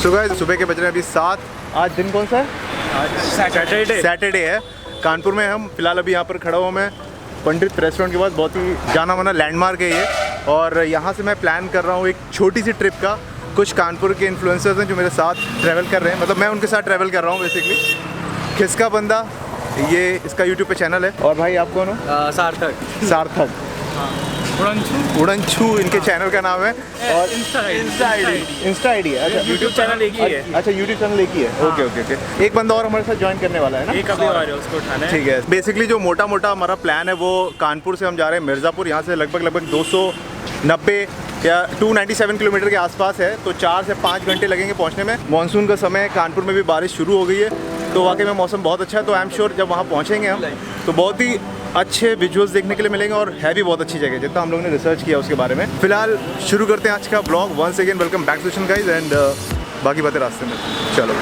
सुबह के बज रहे हैं अभी 7। आज दिन कौन सा है? आज सैटरडे है। कानपुर में हम फिलहाल अभी यहाँ पर खड़ा हुआ मैं पंडित रेस्टोरेंट के पास। बहुत ही जाना माना लैंडमार्क है ये, और यहाँ से मैं प्लान कर रहा हूँ एक छोटी सी ट्रिप का। कुछ कानपुर के इन्फ्लुएंसर्स हैं जो मेरे साथ ट्रैवल कर रहे हैं, मतलब मैं उनके साथ ट्रैवल कर रहा हूँ बेसिकली। खिसका बंदा, ये इसका यूट्यूब पे चैनल है। और भाई आप कौन हो? सार्थक उड़नछू इनके चैनल का नाम है। और इंस्टा आईडी है। अच्छा, यूट्यूब चैनल एक ही है। अच्छा, यूट्यूब चैनल एक ही है। ओके। एक बंदा और हमारे साथ ज्वाइन करने वाला है ना? एक अभी आ रहा है, उसको उठाना है। ठीक है। बेसिकली जो मोटा हमारा प्लान है वो कानपुर से हम जा रहे हैं मिर्ज़ापुर। यहाँ से लगभग 290 या 297 किलोमीटर के आसपास है। तो 4 से 5 घंटे लगेंगे पहुँचने में। मानसून का समय, कानपुर में भी बारिश शुरू हो गई है, तो वाकई में मौसम बहुत अच्छा है। तो आई एम श्योर जब वहाँ पहुँचेंगे हम तो बहुत ही अच्छे विजुअल्स देखने के लिए मिलेंगे, और है भी बहुत अच्छी जगह जितना हम लोगों ने रिसर्च किया उसके बारे में। फिलहाल शुरू करते हैं आज का blog. Once again welcome back to the channel guys, and बाकी बातें रास्ते में। चलो।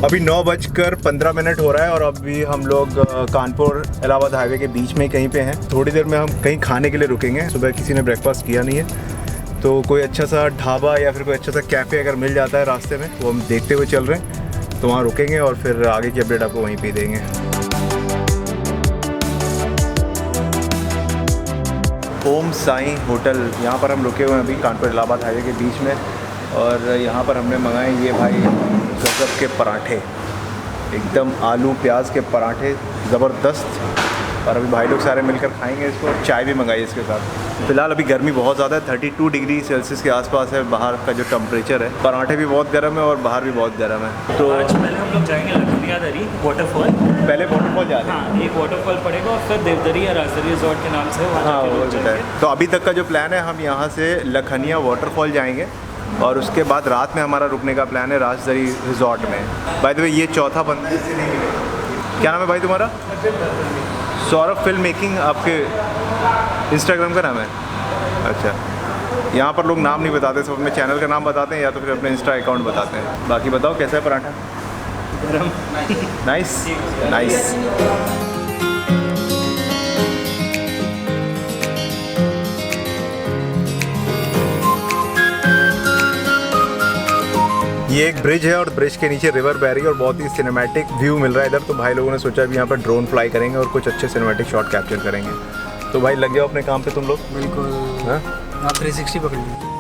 अभी 9:15 हो रहा है और अभी हम लोग कानपुर इलाहाबाद हाईवे के बीच में कहीं पे हैं। थोड़ी देर में हम कहीं खाने के लिए रुकेंगे। सुबह किसी ने ब्रेकफास्ट किया नहीं है, तो कोई अच्छा सा ढाबा या फिर कोई अच्छा सा कैफ़े अगर मिल जाता है रास्ते में, वो हम देखते हुए चल रहे हैं। तो वहाँ रुकेंगे और फिर आगे की अपडेट आपको वहीं पे देंगे। ओम साईं होटल, यहाँ पर हम रुके हुए हैं अभी कानपुर इलाहाबाद हाईवे के बीच में। और यहाँ पर हमने मंगाए ये भाई गजब के पराठे, एकदम आलू प्याज के पराठे ज़बरदस्त। और अभी भाई लोग सारे मिलकर खाएंगे इसको। चाय भी मंगाई इसके साथ। फिलहाल अभी गर्मी बहुत ज़्यादा है, 32 डिग्री सेल्सियस के आसपास है बाहर का जो टेम्परेचर है। पराठे भी बहुत गर्म है और बाहर भी बहुत गर्म है। तो आज पहले हम लोग जाएंगे लखनिया दरी वाटरफॉल। पहले वाटरफॉल जा रहे हैं। हाँ, एक वाटरफॉल पड़ेगा और फिर देवदरी या राजदरी रिजॉर्ट के नाम से वहाँ जाके लोग जाएंगे। तो अभी तक का जो प्लान है, हम यहाँ से लखनिया वाटरफॉल जाएंगे और उसके बाद रात में हमारा रुकने का प्लान है राजदरी रिजॉर्ट में। बाय द वे ये चौथा बंदा से नहीं मिलेगा। क्या नाम है भाई तुम्हारा? सौरभ फिल्म मेकिंग आपके इंस्टाग्राम का नाम है? अच्छा, यहाँ पर लोग नाम नहीं बताते, सब अपने चैनल का नाम बताते हैं या तो फिर अपने इंस्टा अकाउंट बताते हैं। बाकी बताओ कैसा है पराठा? गरम। Nice nice. ये एक ब्रिज है और ब्रिज के नीचे रिवर बह रही है और बहुत ही सिनेमैटिक व्यू मिल रहा है इधर। तो भाई लोगों ने सोचा अभी यहाँ पर ड्रोन फ्लाई करेंगे और कुछ अच्छे सिनेमैटिक शॉट कैप्चर करेंगे। तो भाई लग जाओ अपने काम पे तुम लोग। बिल्कुल। हाँ, आप 360 पकड़ लीजिए।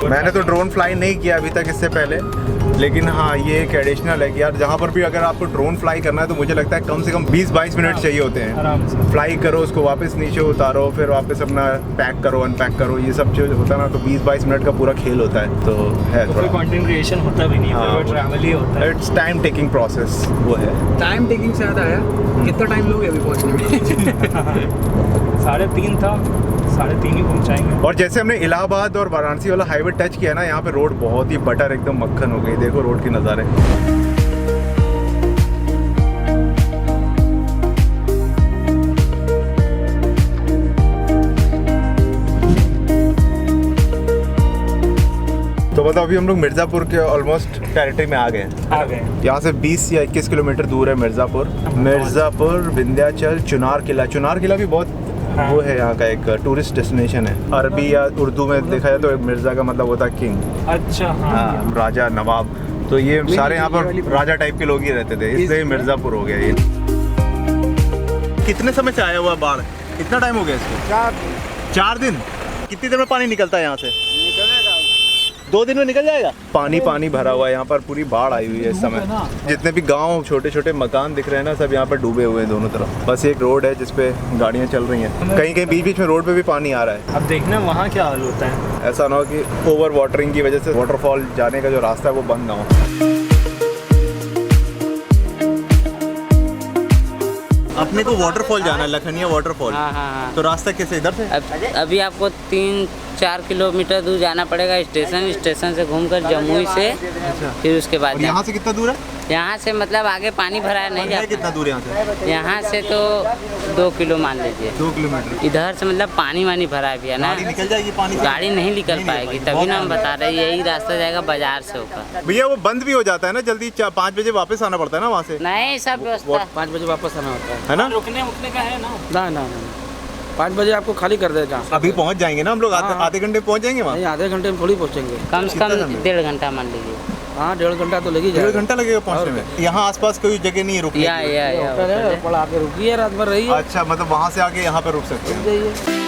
मैंने तो ड्रोन फ्लाई नहीं किया अभी तक इससे पहले, लेकिन हाँ ये एक एडिशनल है कि यार जहाँ पर भी अगर आपको ड्रोन फ्लाई करना है तो मुझे लगता है कम से कम 20-22 मिनट चाहिए होते हैं। आराम से फ्लाई करो, उसको वापस नीचे उतारो, फिर वापस अपना पैक करो, अनपैक करो, ये सब जो होता है ना, तो 20-22 मिनट का पूरा खेल होता है। तो है कोई कंटेंट क्रिएशन होता भी नहीं है, हाँ, ट्रैवल ही होता है। इट्स टाइम टेकिंग प्रोसेस वो है। टाइम टेकिंग से याद आया, कितना टाइम लोगे अभी पहुंचने में? 3:30 था, 3:30 ही पहुँचाएंगे। और जैसे हमने इलाहाबाद और वाराणसी वाला हाईवे टच किया ना, यहाँ पे रोड बहुत ही बटर एकदम मक्खन हो गई। देखो रोड के नज़ारे। तो बताओ, अभी हम लोग मिर्ज़ापुर के ऑलमोस्ट टेरिटरी में आ गए। यहाँ से 20 या 21 किलोमीटर दूर है मिर्ज़ापुर, विंध्याचल, चुनार किला भी बहुत वो है यहाँ का एक टूरिस्ट डेस्टिनेशन है। अरबी या उर्दू में देखा जाए तो मिर्ज़ा का मतलब होता है किंग। अच्छा, हाँ, राजा, नवाब। तो ये सारे यहाँ पर राजा टाइप के लोग ही रहते थे, इसलिए मिर्ज़ापुर हो गया ये। कितने समय से आया हुआ बाढ़? कितना टाइम हो गया इसको? 4 दिन। कितनी देर में पानी निकलता है यहाँ से? 2 दिन में निकल जाएगा। पानी भरा हुआ है यहाँ पर, पूरी बाढ़ आई हुई है इस समय। जितने भी गांव, छोटे छोटे मकान दिख रहे हैं ना, सब यहाँ पर डूबे हुए हैं दोनों तरफ। बस एक रोड है जिसपे गाड़ियाँ चल रही हैं। कहीं कहीं बीच में रोड पे भी पानी आ रहा है। अब देखना वहाँ क्या हाल होता है। ऐसा ना हो कि ओवर वाटरिंग की वजह से वाटरफॉल जाने का जो रास्ता है वो बंद ना हो। अपने को वाटरफॉल जाना है, लखनिया वाटरफॉल। हाँ हाँ हाँ। तो रास्ता कैसे इधर से? अभी आपको 3-4 किलोमीटर दूर जाना पड़ेगा स्टेशन से घूमकर जमुई से, फिर उसके बाद और यहाँ से कितना दूर है? यहाँ से मतलब आगे पानी भरा है, नहीं जाता। कितना दूर है यहाँ से? यहाँ से तो 2 किलो मान लीजिए। 2 किलोमीटर। इधर से मतलब पानी वानी भरा है भैया ना, गाड़ी निकल जाएगी पानी से? गाड़ी नहीं निकल पाएगी, तभी ना हम बता रहे हैं यही रास्ता जाएगा बाजार से होकर। भैया वो बंद भी हो जाता है ना जल्दी, 5 बजे वापस आना पड़ता है ना वहाँ से? नहीं, सब व्यवस्था 5 बजे वापस आना होता है ना? रुकने उठने का है ना? ना 5 बजे आपको खाली कर देगा। अभी पहुँच जाएंगे ना हम लोग, हाँ। आधे घंटे में पहुँच जाएंगे वहाँ? नहीं, आधे घंटे में थोड़ी पहुँचेंगे। कम से कम 1.5 घंटा मान लीजिए। हाँ, 1.5 घंटा तो लगी 1.5 घंटा लगेगा पहुँचने में। यहाँ आसपास कोई जगह नहीं है रुकने की? या पड़ा आके रुकिए, रात भर रही। अच्छा, मतलब वहाँ से आके यहाँ पे रुक सकते हैं।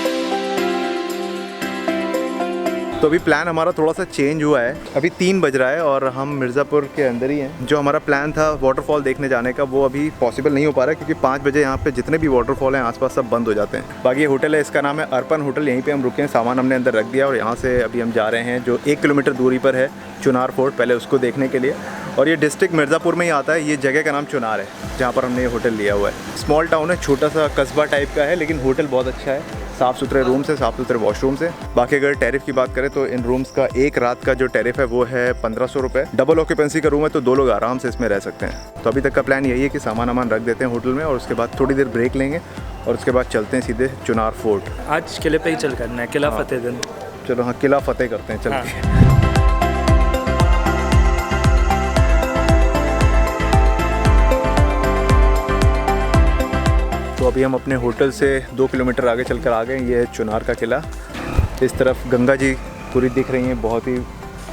तो अभी प्लान हमारा थोड़ा सा चेंज हुआ है। अभी 3 बज रहा है और हम मिर्ज़ापुर के अंदर ही हैं। जो हमारा प्लान था वाटरफॉल देखने जाने का, वो अभी पॉसिबल नहीं हो पा रहा है क्योंकि 5 बजे यहाँ पे जितने भी वाटरफॉल हैं आसपास सब बंद हो जाते हैं। बाकी ये होटल है, इसका नाम है अर्पण होटल। यहीं पे हम रुके हैं, सामान हमने अंदर रख दिया और यहाँ से अभी हम जा रहे हैं जो 1 किलोमीटर दूरी पर है चुनार फोर्ट, पहले उसको देखने के लिए। और ये डिस्ट्रिक्ट मिर्ज़ापुर में ही आता है। ये जगह का नाम चुनार है जहाँ पर हमने ये होटल लिया हुआ है। स्मॉल टाउन है, छोटा सा कस्बा टाइप का है, लेकिन होटल बहुत अच्छा है। साफ़ सुथरे रूम्स है, साफ़ सुथरे वॉशरूम्स है। बाकी अगर टैरिफ की बात करें तो इन रूम्स का एक रात का जो टैरिफ है वो है 1500 रुपये। डबल ऑक्यूपेंसी का रूम है तो 2 लोग आराम से इसमें रह सकते हैं। तो अभी तक का प्लान यही है कि सामान रख देते हैं होटल में और उसके बाद थोड़ी देर ब्रेक लेंगे और उसके बाद चलते हैं सीधे चुनार फोर्ट। आज किले पे ही चल करना है, किला फतेहगंज। चलो हाँ, किला फतेह करते हैं, चल हाँ। के। तो अभी हम अपने होटल से 2 किलोमीटर आगे चलकर आ गए। ये है चुनार का किला। इस तरफ गंगा जी पूरी दिख रही हैं, बहुत ही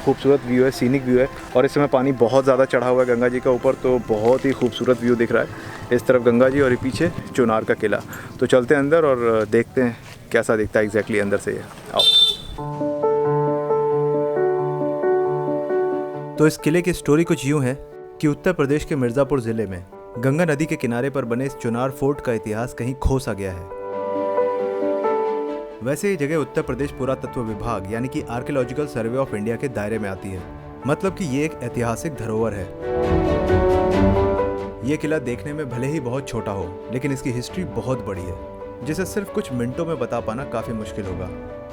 खूबसूरत व्यू है, सीनिक व्यू है। और इस समय पानी बहुत ज़्यादा चढ़ा हुआ है गंगा जी का ऊपर, तो बहुत ही खूबसूरत व्यू दिख रहा है। इस तरफ गंगा जी और ये पीछे चुनार का किला। तो चलते हैं अंदर और देखते हैं कैसा दिखता है एग्जैक्टली अंदर से ये। आओ। तो इस किले की स्टोरी कुछ यूँ है कि उत्तर प्रदेश के मिर्ज़ापुर ज़िले में गंगा नदी के किनारे पर बने इस चुनार फोर्ट का इतिहास कहीं खो सा गया है। वैसे ये जगह उत्तर प्रदेश पुरातत्व विभाग यानी कि आर्कियोलॉजिकल सर्वे ऑफ इंडिया के दायरे में आती है। मतलब कि ये एक ऐतिहासिक धरोहर है। ये किला देखने में भले ही बहुत छोटा हो, लेकिन इसकी हिस्ट्री बहुत बड़ी है, जिसे सिर्फ कुछ मिनटों में बता पाना काफ़ी मुश्किल होगा।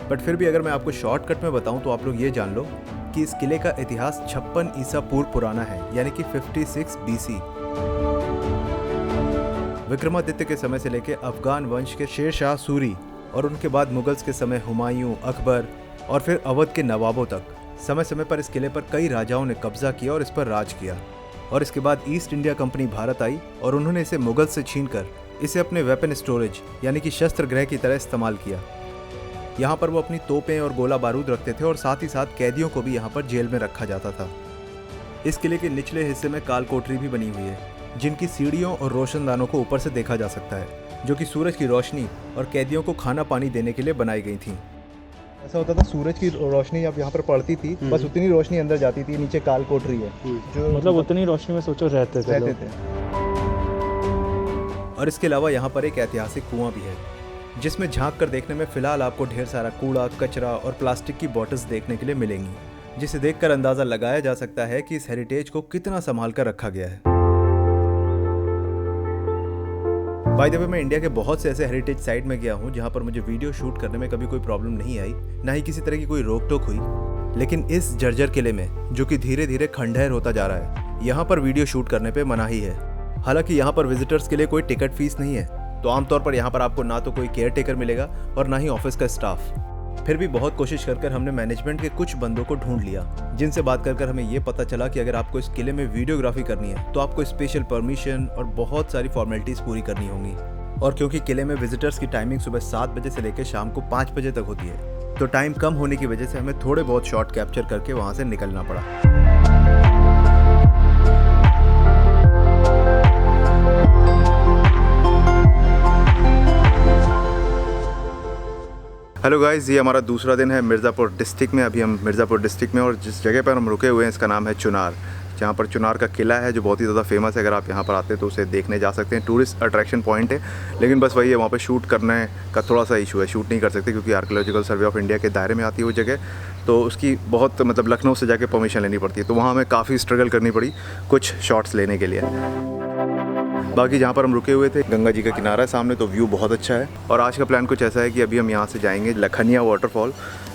बट फिर भी अगर मैं आपको शॉर्टकट में बताऊं तो आप लोग ये जान लो कि इस किले का इतिहास 56 ईसा पूर्व पुराना है, यानी कि 56 BC। विक्रमादित्य के समय से लेकर अफगान वंश के शेर शाह सूरी और उनके बाद मुगल्स के समय हुमायूं, अकबर और फिर अवध के नवाबों तक समय समय पर इस किले पर कई राजाओं ने कब्जा किया और इस पर राज किया। और इसके बाद ईस्ट इंडिया कंपनी भारत आई और उन्होंने इसे मुगल से छीनकर इसे अपने वेपन स्टोरेज यानी कि शस्त्र गृह की तरह इस्तेमाल किया। यहाँ पर वो अपनी तोपें और गोला बारूद रखते थे और साथ ही साथ कैदियों को भी यहाँ पर जेल में रखा जाता था। इस किले के निचले हिस्से में काल कोठरी भी बनी हुई है, जिनकी सीढ़ियों और रोशनदानों को ऊपर से देखा जा सकता है, जो कि सूरज की रोशनी और कैदियों को खाना पानी देने के लिए बनाई गई थी। ऐसा होता था, सूरज की रोशनी अब यहाँ पर पड़ती थी, बस उतनी रोशनी अंदर जाती थी। नीचे काल कोठरी है, जो मतलब उतनी रोशनी में सोचो रहते थे। और इसके अलावा यहाँ पर एक ऐतिहासिक कुआं भी है, जिसमें झांक कर देखने में फिलहाल आपको ढेर सारा कूड़ा, कचरा और प्लास्टिक की बॉटल्स देखने के लिए मिलेंगी, जिसे देखकर अंदाजा लगाया जा सकता है कि इस हेरिटेज को कितना संभाल कर रखा गया है। बाय द वे, मैं इंडिया के बहुत से ऐसे हेरिटेज साइट में गया हूँ जहाँ पर मुझे वीडियो शूट करने में कभी कोई प्रॉब्लम नहीं आई, ना ही किसी तरह की कोई रोक टोक हुई। लेकिन इस जर्जर किले में, जो कि धीरे धीरे खंडहर होता जा रहा है, यहाँ पर वीडियो शूट करने पे मनाही है। हालांकि यहाँ पर विजिटर्स के लिए कोई टिकट फीस नहीं है, तो आमतौर पर यहाँ पर आपको ना तो कोई केयर टेकर मिलेगा और ना ही ऑफिस का स्टाफ। फिर भी बहुत कोशिश कर हमने मैनेजमेंट के कुछ बंदों को ढूंढ लिया, जिनसे बात कर हमें ये पता चला कि अगर आपको इस किले में वीडियोग्राफी करनी है तो आपको स्पेशल परमिशन और बहुत सारी फॉर्मेलिटीज़ पूरी करनी होंगी। और क्योंकि किले में विजिटर्स की टाइमिंग सुबह 7 बजे से लेकर शाम को 5 बजे तक होती है, तो टाइम कम होने की वजह से हमें थोड़े बहुत शॉट कैप्चर करके वहाँ से निकलना पड़ा। हेलो गाइस, ये हमारा दूसरा दिन है मिर्ज़ापुर डिस्ट्रिक्ट में। अभी हम मिर्ज़ापुर डिस्ट्रिक्ट में और जिस जगह पर हम रुके हुए हैं इसका नाम है चुनार, जहाँ पर चुनार का किला है जो बहुत ही ज़्यादा फेमस है। अगर आप यहाँ पर आते हैं तो उसे देखने जा सकते हैं, टूरिस्ट अट्रैक्शन पॉइंट है। लेकिन बस वही है, वहाँ पे शूट करने का थोड़ा सा इशू है, शूट नहीं कर सकते क्योंकि आर्कियोलॉजिकल सर्वे ऑफ इंडिया के दायरे में आती है वो जगह। तो उसकी बहुत मतलब लखनऊ से जाके परमिशन लेनी पड़ती है, तो वहाँ हमें काफ़ी स्ट्रगल करनी पड़ी कुछ शॉट्स लेने के लिए। बाकी जहाँ पर हम रुके हुए थे गंगा जी का किनारा है सामने, तो व्यू बहुत अच्छा है। और आज का प्लान कुछ ऐसा है कि अभी हम यहाँ से जाएंगे लखनिया वाटरफॉल,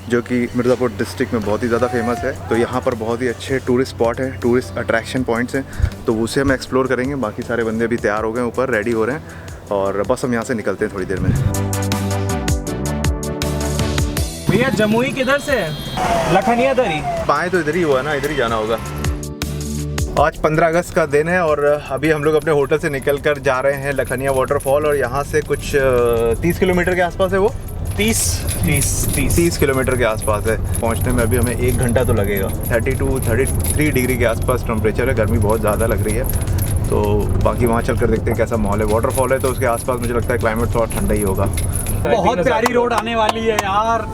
जो कि मिर्ज़ापुर डिस्ट्रिक्ट में बहुत ही ज़्यादा फेमस है। तो यहाँ पर बहुत ही अच्छे टूरिस्ट स्पॉट हैं, टूरिस्ट अट्रैक्शन पॉइंट्स हैं, तो उसे हम एक्सप्लोर करेंगे। बाकी सारे बंदे अभी तैयार हो गए, ऊपर रेडी हो रहे हैं और बस हम यहाँ से निकलते हैं थोड़ी देर में। भैया जमुई किधर से है? लखनिया दरी। पाए तो इधर ही हुआ ना, इधर ही जाना होगा। आज 15 अगस्त का दिन है और अभी हम लोग अपने होटल से निकल कर जा रहे हैं लखनिया वाटरफॉल, और यहाँ से कुछ 30 किलोमीटर के आसपास है वो, 30 किलोमीटर के आसपास है। पहुँचने में अभी हमें 1 घंटा तो लगेगा। 32-33 डिग्री के आसपास टेम्परेचर है, गर्मी बहुत ज़्यादा लग रही है। तो बाकी वहाँ चल कर देखते हैं कैसा माहौल है। वाटरफॉल है तो उसके आसपास मुझे लगता है क्लाइमेट थोड़ा ठंडा ही होगा। बहुत प्यारी रोड आने वाली है यार।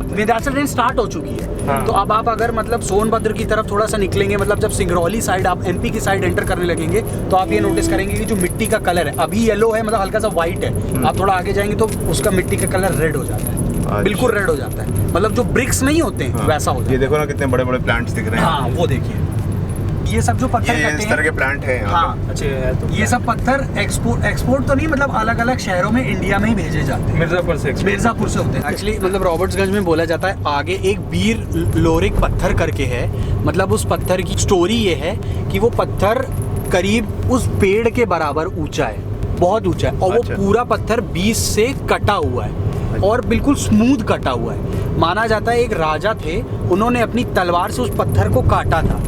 विंध्याचल रेंज स्टार्ट हो चुकी है। हाँ। तो अब आप अगर मतलब सोनभद्र की तरफ थोड़ा सा निकलेंगे, मतलब जब सिंगरौली साइड आप एमपी की साइड एंटर करने लगेंगे, तो आप ये नोटिस करेंगे कि जो मिट्टी का कलर है अभी येलो है, मतलब हल्का सा व्हाइट है। आप थोड़ा आगे जाएंगे तो उसका मिट्टी का कलर रेड हो जाता है। अच्छा। बिल्कुल रेड हो जाता है, मतलब जो ब्रिक्स नहीं होते हैं वैसा हो जाता ये है। देखो ना कितने बड़े बड़े प्लांट्स दिख रहे हैं। हाँ वो देखिए, ये सब जो पत्थर ये कटे इस तरह हैं, के प्लांट हैं यहाँ हाँ अच्छे है तो ये सब पत्थर एक्सपोर्ट तो नहीं, मतलब अलग अलग शहरों में इंडिया में ही भेजे जाते हैं। मिर्जापुर से मिर्जापुर से होते हैं एक्चुअली। मतलब रॉबर्ट्सगंज में बोला जाता है आगे एक बीर लोरिक पत्थर करके है। मतलब उस पत्थर की स्टोरी ये है कि वो पत्थर करीब उस पेड़ के बराबर ऊंचा है, बहुत ऊंचा है, और अच्छा। वो पूरा पत्थर 20 से कटा हुआ है और बिल्कुल स्मूथ कटा हुआ है। माना जाता है एक राजा थे, उन्होंने अपनी तलवार से उस पत्थर को काटा था।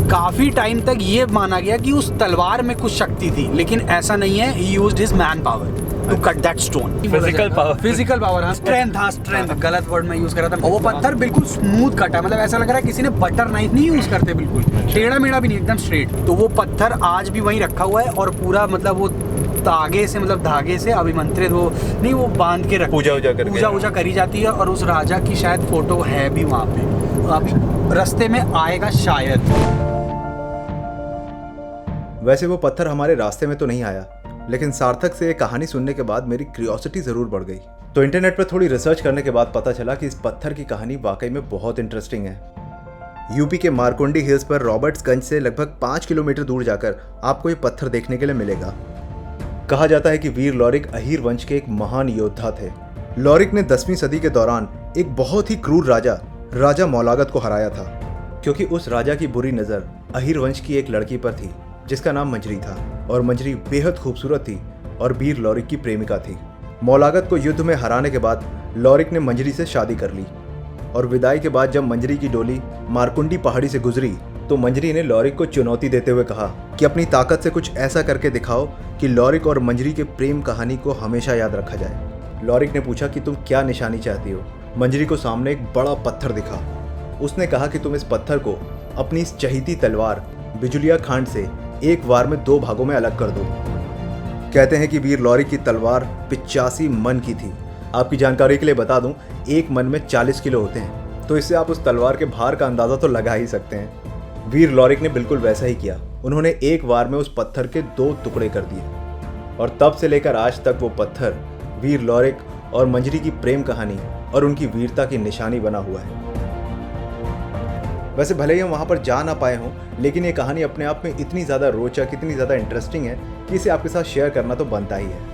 काफी टाइम तक ये माना गया कि उस तलवार में कुछ शक्ति थी, लेकिन ऐसा नहीं है। He used his man power to cut that stone. Physical power. Physical power, हाँ स्ट्रेंथ, हाँ स्ट्रेंथ, गलत वर्ड में यूज करा था। और वो पत्थर बिल्कुल स्मूथ कटा, मतलब ऐसा लग रहा है किसी ने बटर नाइफ नहीं यूज करते, बिल्कुल टेढ़ा मेढ़ा भी नहीं, एकदम स्ट्रेट। तो वो पत्थर आज भी वहीं रखा हुआ है और पूरा मतलब वो धागे से, मतलब धागे से अभिमंत्रित वो नहीं, वो बांध के रखते पूजा हैं। वूजा करके। पूजा वूजा करी जाती है और उस राजा की शायद फोटो है भी वहाँ पे, अभी रास्ते में आएगा शायद। वैसे वो पत्थर हमारे रास्ते में तो नहीं आया, लेकिन सार्थक से ये कहानी सुनने के बाद मेरी क्यूरियोसिटी ज़रूर बढ़ गई। तो इंटरनेट पर थोड़ी रिसर्च करने के बाद पता चला कि इस पत्थर की कहानी वाकई में बहुत इंटरेस्टिंग है। यूपी के मारकुंडी हिल्स पर रॉबर्ट्सगंज से लगभग 5 किलोमीटर दूर जाकर आपको ये पत्थर देखने के लिए मिलेगा। कहा जाता है कि वीर लॉरिक अहीर वंश के एक महान योद्धा थे। लॉरिक ने 10वीं सदी के दौरान एक बहुत ही क्रूर राजा मौलागत को हराया था, क्योंकि उस राजा की बुरी नज़र अहीर वंश की एक लड़की पर थी जिसका नाम मंजरी था, और मंजरी बेहद खूबसूरत थी और वीर लॉरिक की प्रेमिका थी। मौलागत को युद्ध में हराने के बाद लॉरिक ने मंजरी से शादी कर ली, और विदाई के बाद जब मंजरी की डोली मारकुंडी पहाड़ी से गुजरी तो मंजरी ने लॉरिक को चुनौती देते हुए कहा कि अपनी ताकत से कुछ ऐसा करके दिखाओ कि लॉरिक और मंजरी के प्रेम कहानी को हमेशा याद रखा जाए। लॉरिक ने पूछा कि तुम क्या निशानी चाहती हो। मंजरी को सामने एक बड़ा पत्थर दिखा। उसने कहा कि तुम इस पत्थर को अपनी इस चहीती तलवार बिजुलिया खांड से एक वार में 2 भागों में अलग कर दो। कहते हैं कि वीर लॉरिक की तलवार 85 मन की थी। आपकी जानकारी के लिए बता दूं, एक मन में 40 किलो होते हैं, तो इससे आप उस तलवार के भार का अंदाजा तो लगा ही सकते हैं। वीर लॉरिक ने बिल्कुल वैसा ही किया। उन्होंने एक वार में उस पत्थर के 2 टुकड़े कर दिए, और तब से लेकर आज तक वो पत्थर वीर लॉरिक और मंजरी की प्रेम कहानी और उनकी वीरता की निशानी बना हुआ है। वैसे भले ही हम वहाँ पर जा ना पाए हों, लेकिन ये कहानी अपने आप में इतनी ज़्यादा रोचक, इतनी ज़्यादा इंटरेस्टिंग है कि इसे आपके साथ शेयर करना तो बनता ही है।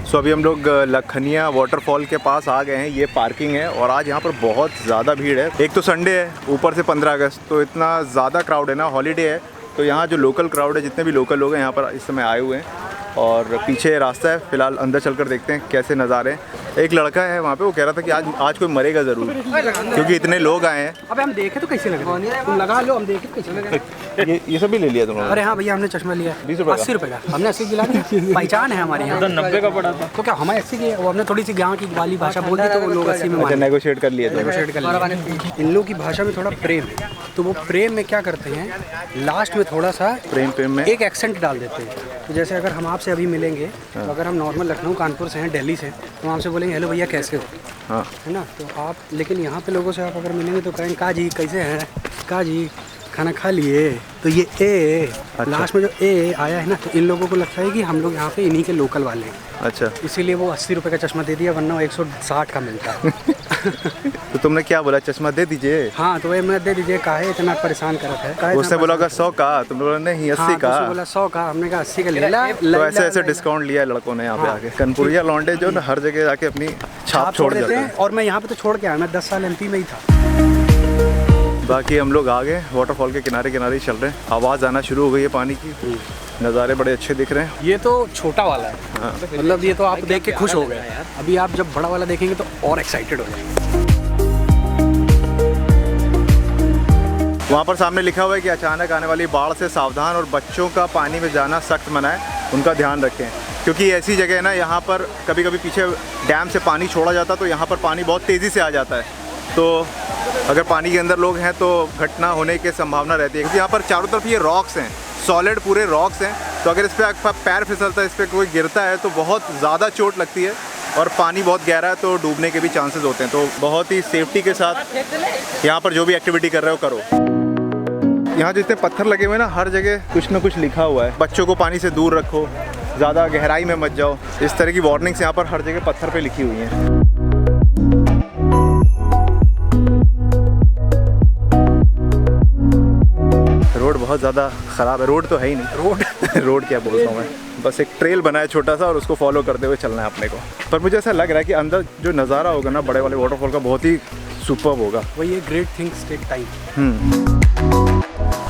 सो अभी हम लोग लखनिया वाटरफॉल के पास आ गए हैं। ये पार्किंग है और आज यहाँ पर बहुत ज़्यादा भीड़ है। एक तो संडे है, ऊपर से 15 अगस्त, तो इतना ज़्यादा क्राउड है ना, हॉलीडे है। तो यहाँ जो लोकल क्राउड है, जितने भी लोकल लोग हैं यहाँ पर इस समय आए हुए हैं, और पीछे रास्ता है। फिलहाल अंदर चलकर देखते हैं कैसे नज़ारे हैं। एक लड़का है वहाँ पे, वो कह रहा था कि आज कोई मरेगा ज़रूर, क्योंकि इतने लोग आए हैं। अबे हम देखे तो कैसे लग रहे हैं? तुम लगा लो, हम देखे तो कैसे लग रहे हैं? ये सब भी ले लिया तुमने? अरे हाँ भैया, हमने चश्मा लिया 20 रुपये का? 80 रुपये का। हमने 80 दिला दिया, पहचान है हमारे यहाँ। 90 का पड़ा था। तो क्या हमें 80 की, वो हमने थोड़ी सी गाँव की वाली भाषा बोल दी तो वो लोग 80 में अच्छा, नेगोशिएट कर लिए तुमने? नेगोशिएट कर लिया। इन लोग की भाषा में थोड़ा प्रेम है, तो वो प्रेम में क्या करते हैं, लास्ट में थोड़ा सा प्रेम में एक एक्सेंट डाल देते हैं। तो जैसे अगर हम आपसे अभी मिलेंगे, तो अगर हम नॉर्मल लखनऊ कानपुर से हैं, दिल्ली से, तो हम आपसे बोलेंगे हेलो भैया कैसे हो, हाँ, है ना। तो आप लेकिन यहाँ पे लोगों से आप अगर मिलेंगे तो कहेंगे का जी कैसे हैं, का जी खाना खा लिए। तो ये लास्ट में जो ए आया है ना, तो इन लोगों को लगता है कि हम लोग यहाँ पे इन्हीं के लोकल वाले हैं। अच्छा, इसीलिए वो 80 रुपये का चश्मा दे दिया, वरना वो 160 का मिलता है। तो तुमने क्या बोला, चश्मा दे दीजिए? हाँ तो वही मैं दे दीजिए, काहे इतना परेशान करत है, काहे उसने इतना बोला परेशान का 100 का, तुमने बोला नहीं 80 हाँ, का। तो उसने बोला 100 का, हमने कहा 80 का ले ला। तो ऐसे ऐसे डिस्काउंट लिया है लड़कों ने यहाँ पे आके। कनपुरिया लौंडे जो ना हर जगह जाके अपनी छाप छोड़ जाते हैं। और मैं यहाँ पे तो छोड़ के आया, मैं 10 साल MP में ही था। बाकी हम लोग आ गए वाटरफॉल के किनारे किनारे ही चल रहे हैं। आवाज़ आना शुरू हो गई है पानी की, नज़ारे बड़े अच्छे दिख रहे हैं। ये तो छोटा वाला है, हाँ। मतलब ये तो आप देख के खुश हो गए। अभी आप जब बड़ा वाला देखेंगे तो और एक्साइटेड हो जाएंगे। वहाँ पर सामने लिखा हुआ है कि अचानक आने वाली बाढ़ से सावधान और बच्चों का पानी में जाना सख्त मना है, उनका ध्यान रखें। क्योंकि ऐसी जगह है ना, यहाँ पर कभी कभी पीछे डैम से पानी छोड़ा जाता तो यहाँ पर पानी बहुत तेज़ी से आ जाता है। तो अगर पानी के अंदर लोग हैं तो घटना होने की संभावना रहती है। क्योंकि यहाँ पर चारों तरफ ये रॉक्स हैं, सॉलिड पूरे रॉक्स हैं। तो अगर इस पर आपका पैर फिसलता है, इस पर कोई गिरता है तो बहुत ज़्यादा चोट लगती है। और पानी बहुत गहरा है तो डूबने के भी चांसेस होते हैं। तो बहुत ही सेफ्टी के साथ यहाँ पर जो भी एक्टिविटी कर रहे हो करो। यहाँ जितने पत्थर लगे हुए हैं ना, हर जगह कुछ ना कुछ लिखा हुआ है। बच्चों को पानी से दूर रखो, ज़्यादा गहराई में मत जाओ, इस तरह की वार्निंग्स यहाँ पर हर जगह पत्थर पे लिखी हुई हैं। रोड बहुत ज़्यादा ख़राब है। रोड तो है ही नहीं, रोड क्या बोलता हूँ मैं, बस एक ट्रेल बना है छोटा सा और उसको फॉलो करते हुए चलना है अपने को। पर मुझे ऐसा लग रहा है कि अंदर जो नज़ारा होगा ना बड़े वाले वाटरफॉल का, बहुत ही सुपर्ब होगा। वही ये ग्रेट थिंग्स टेक टाइम।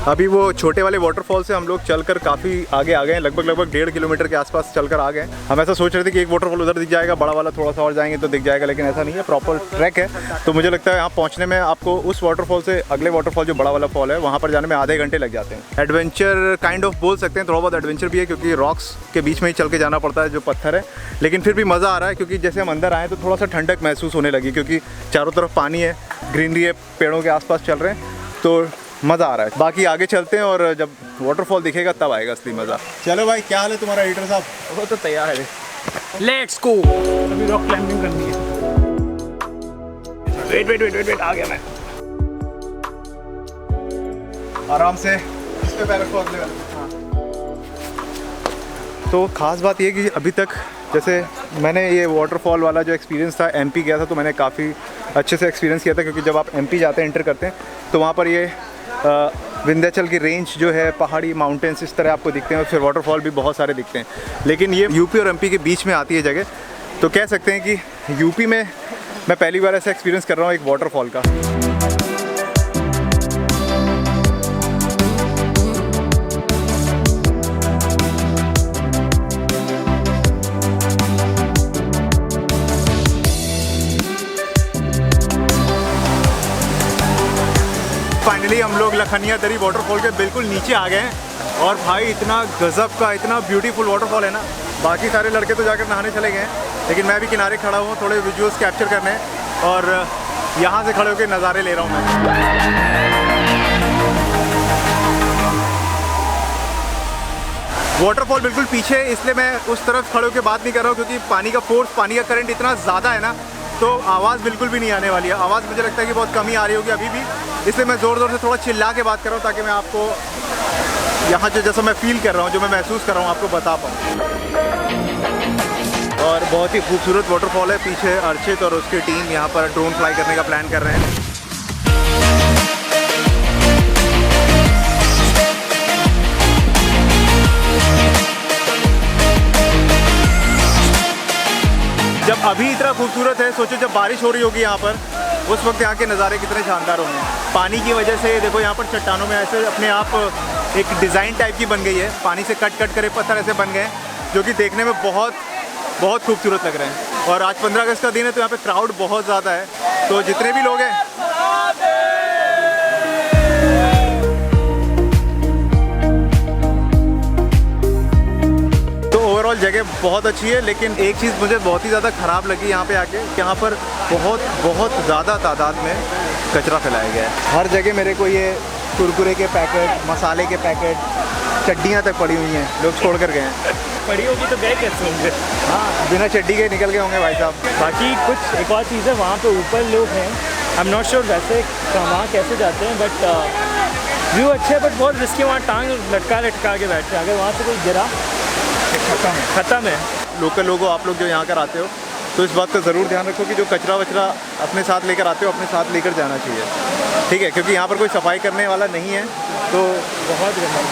अभी वो छोटे वाले वाटरफॉल से हम लोग चलकर काफ़ी आगे आ गए हैं, लगभग 1.5 किलोमीटर के आसपास चलकर आ गए। हम ऐसा सोच रहे थे कि एक वाटरफॉल उधर दिख जाएगा, बड़ा वाला थोड़ा सा और जाएंगे तो दिख जाएगा, लेकिन ऐसा नहीं है, प्रॉपर ट्रैक है। तो मुझे लगता है यहाँ पहुँचने में आपको उस वाटरफॉल से अगले वाटरफॉल जो बड़ा वाला फॉल है वहाँ पर जाने में आधे घंटे लग जाते हैं। एडवेंचर काइंड ऑफ बोल सकते हैं, थोड़ा बहुत एडवेंचर भी है क्योंकि रॉक्स के बीच में ही चल के जाना पड़ता है जो पत्थर है, लेकिन फिर भी मज़ा आ रहा है। क्योंकि जैसे हम अंदर आए तो थोड़ा सा ठंडक महसूस होने लगी, क्योंकि चारों तरफ पानी है, ग्रीनरी है, पेड़ों के आसपास चल रहे हैं, तो मज़ा आ रहा है। बाकी आगे चलते हैं और जब वाटरफॉल दिखेगा तब आएगा असली मज़ा। चलो भाई, क्या हाल है तुम्हारा एडिटर साहब? वो तो तैयार है, लेट्स गो। अभी रॉक क्लाइंबिंग करनी है। वेट आ गया मैं। आराम से इस पे पैर रखो, अगले वाले। तो ख़ास बात ये कि अभी तक जैसे मैंने ये वाटरफॉल वाला जो एक्सपीरियंस था, MP गया था तो मैंने काफ़ी अच्छे से एक्सपीरियंस किया था। क्योंकि जब आप MP जाते हैं, एंटर करते हैं, तो वहाँ पर ये विंध्याचल की रेंज जो है, पहाड़ी माउंटेन्स इस तरह आपको दिखते हैं और फिर वाटरफॉल भी बहुत सारे दिखते हैं। लेकिन ये UP और MP के बीच में आती है जगह, तो कह सकते हैं कि UP में मैं पहली बार ऐसा एक्सपीरियंस कर रहा हूँ एक वाटरफॉल का। फाइनली हम लोग लखनिया दरी वाटरफॉल के बिल्कुल नीचे आ गए हैं। और भाई इतना गजब का, इतना ब्यूटीफुल वाटरफॉल है ना। बाकी सारे लड़के तो जाकर नहाने चले गए हैं, लेकिन मैं भी किनारे खड़ा हूँ थोड़े विजुअल्स कैप्चर करने, और यहाँ से खड़े होकर नज़ारे ले रहा हूँ मैं। वाटरफॉल बिल्कुल पीछे है, इसलिए मैं उस तरफ खड़े होकर बात नहीं कर रहा हूँ, क्योंकि पानी का फोर्स, पानी का करंट इतना ज़्यादा है ना, तो आवाज़ बिल्कुल भी नहीं आने वाली है। आवाज़ मुझे लगता है कि बहुत कम ही आ रही होगी अभी भी, इसलिए मैं ज़ोर ज़ोर से थोड़ा चिल्ला के बात कर रहा हूँ, ताकि मैं आपको यहाँ जो जैसा मैं फील कर रहा हूँ, जो मैं महसूस कर रहा हूँ, आपको बता पाऊँ। और बहुत ही खूबसूरत वाटरफॉल है। पीछे अर्चित और उसकी टीम यहाँ पर ड्रोन फ्लाई करने का प्लान कर रहे हैं। जब अभी इतना खूबसूरत है, सोचो जब बारिश हो रही होगी यहाँ पर, उस वक्त यहाँ के नज़ारे कितने शानदार होंगे। पानी की वजह से देखो यहाँ पर चट्टानों में ऐसे अपने आप एक डिज़ाइन टाइप की बन गई है, पानी से कट कट करे पत्थर ऐसे बन गए हैं, जो कि देखने में बहुत बहुत खूबसूरत लग रहे हैं। और आज 15 अगस्त का दिन है, तो यहाँ पे क्राउड बहुत ज़्यादा है, तो जितने भी लोग हैं ओवरऑल जगह बहुत अच्छी है। लेकिन एक चीज़ मुझे बहुत ही ज़्यादा ख़राब लगी यहाँ पे आके, यहाँ पर बहुत ज़्यादा तादाद में कचरा फैलाया गया है। हर जगह मेरे को ये कुरकुरे के पैकेट, मसाले के पैकेट, चड्डियाँ तक पड़ी हुई हैं, लोग छोड़ कर गए हैं। पड़ी होगी तो गए कैसे होंगे? हाँ, बिना चड्डी के निकल गए होंगे भाई साहब। बाकी कुछ एक और चीज़ है, वहाँ पे ऊपर लोग हैं, आई एम नॉट श्योर वैसे वहाँ कैसे जाते हैं, बट व्यू अच्छे है, बट बहुत रिस्की। वहाँ टांग लटका के बैठते हैं, अगर वहाँ से कोई गिरा खत्म है। लोकल लोगों, आप लोग जो यहाँ कर आते हो, तो इस बात का ज़रूर ध्यान रखो कि जो कचरा वचरा अपने साथ लेकर आते हो अपने साथ लेकर जाना चाहिए, ठीक है, क्योंकि यहाँ पर कोई सफाई करने वाला नहीं है, तो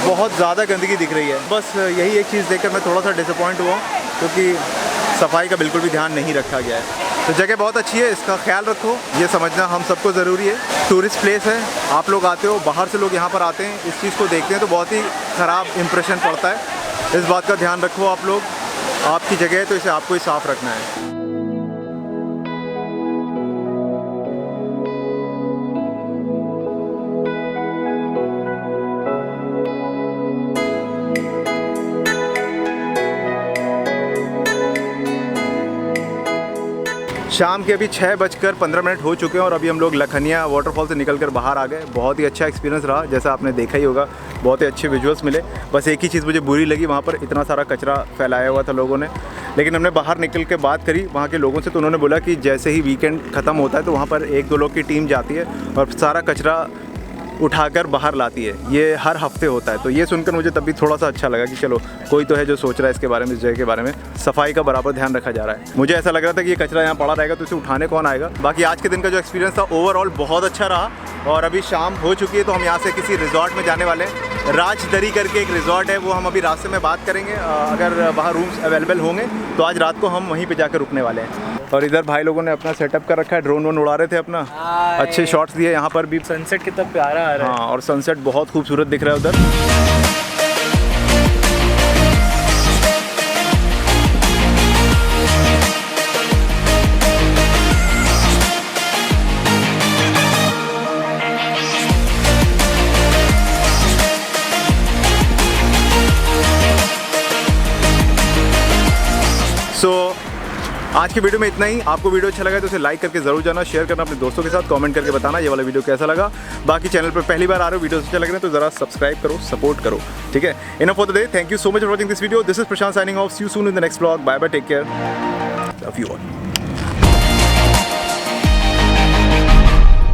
बहुत ज़्यादा गंदगी दिख रही है। बस यही एक चीज़ देखकर मैं थोड़ा सा डिसअपॉइंट हुआ, क्योंकि सफाई का बिल्कुल भी ध्यान नहीं रखा गया है। तो जगह बहुत अच्छी है, इसका ख्याल रखो, ये समझना हम सबको ज़रूरी है। टूरिस्ट प्लेस है, आप लोग आते हो, बाहर से लोग यहाँ पर आते हैं, इस चीज़ को देखते हैं तो बहुत ही ख़राब इंप्रेशन पड़ता है। इस बात का ध्यान रखो आप लोग, आपकी जगह है तो इसे आपको ही साफ़ रखना है। शाम के अभी 6:15 हो चुके हैं और अभी हम लोग लखनिया वाटरफॉल से निकलकर बाहर आ गए। बहुत ही अच्छा एक्सपीरियंस रहा, जैसा आपने देखा ही होगा, बहुत ही अच्छे विजुअल्स मिले। बस एक ही चीज़ मुझे बुरी लगी, वहाँ पर इतना सारा कचरा फैलाया हुआ था लोगों ने। लेकिन हमने बाहर निकल के बात करी वहाँ के लोगों से, तो उन्होंने बोला कि जैसे ही वीकेंड ख़त्म होता है तो वहाँ पर 1-2 लोग की टीम जाती है और सारा कचरा उठाकर बाहर लाती है। ये हर हफ्ते होता है, तो ये सुनकर मुझे तब भी थोड़ा सा अच्छा लगा कि चलो कोई तो है जो सोच रहा है इसके बारे में, इस जगह के बारे में, सफाई का बराबर ध्यान रखा जा रहा है। मुझे ऐसा लग रहा था कि ये कचरा यहाँ पड़ा रहेगा तो इसे उठाने कौन आएगा। बाकी आज के दिन का जो एक्सपीरियंस था ओवरऑल बहुत अच्छा रहा। और अभी शाम हो चुकी है तो हम यहाँ से किसी रिजॉर्ट में जाने वाले हैं। राजदरी करके एक रिजॉर्ट है, वो हम अभी रास्ते में बात करेंगे। अगर वहाँ रूम्स अवेलेबल होंगे तो आज रात को हम वहीं पर जाकर रुकने वाले हैं। और इधर भाई लोगों ने अपना सेटअप कर रखा है, ड्रोन वोन उड़ा रहे थे अपना, अच्छे शॉट्स दिए। यहाँ पर भी सनसेट कितना प्यारा आ रहा है। हाँ, और सनसेट बहुत खूबसूरत दिख रहा है उधर। आज की वीडियो में इतना ही। आपको वीडियो अच्छा लगा तो उसे लाइक करके जरूर जाना, शेयर करना अपने दोस्तों के साथ, कमेंट करके बताना ये वाला वीडियो कैसा लगा। बाकी चैनल पर पहली बार आ रहे हो, वीडियो अच्छे लग रहे हैं तो जरा सब्सक्राइब करो, सपोर्ट करो, ठीक है। Enough for the day, thank you so much for watching this video. This is Prashant signing off, see you soon in the next vlog. Bye bye, take care, love you all.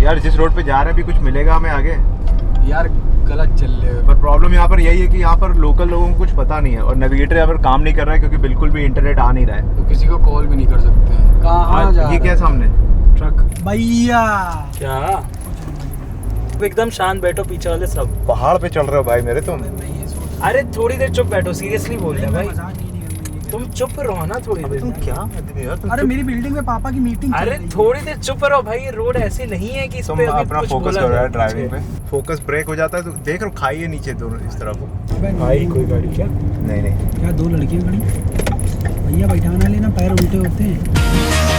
यार जिस road पे जा रहे हैं अभी कुछ मिलेगा हमें आगे? यार गलत चल रहे हो। पर प्रॉब्लम यहाँ पर यही है कि यहाँ पर लोकल लोगों को कुछ पता नहीं है और नेविगेटर यहाँ पर काम नहीं कर रहा है क्योंकि बिल्कुल भी इंटरनेट आ नहीं रहा है, तो किसी को कॉल भी नहीं कर सकते हैं। कहाँ जा ये क्या सामने ट्रक भैया? क्या एकदम शांत बैठो, पीछे वाले सब पहाड़ पे चल रहे हो भाई मेरे तुम? अरे थोड़ी देर चुप बैठो, सीरियसली बोल रहे हैं भाई, तुम चुप रहो ना थोड़ी देर। तुम क्या आदमी हो तुम? अरे मेरी बिल्डिंग में पापा की मीटिंग। अरे थोड़ी देर चुप रहो भाई, ये रोड ऐसे नहीं है कि इस तुम पे अभी अपना कुछ फोकस बोला करो यार जाए। ड्राइविंग पे, फोकस ब्रेक हो जाता है तो देख रहे हो, खाई है नीचे दोनों इस तरफ। भाई कोई गाड़ी क्या? नहीं क्या 2 लड़कियां खड़ी? भैया बैठाना लेना, पैर उल्टे होते हैं।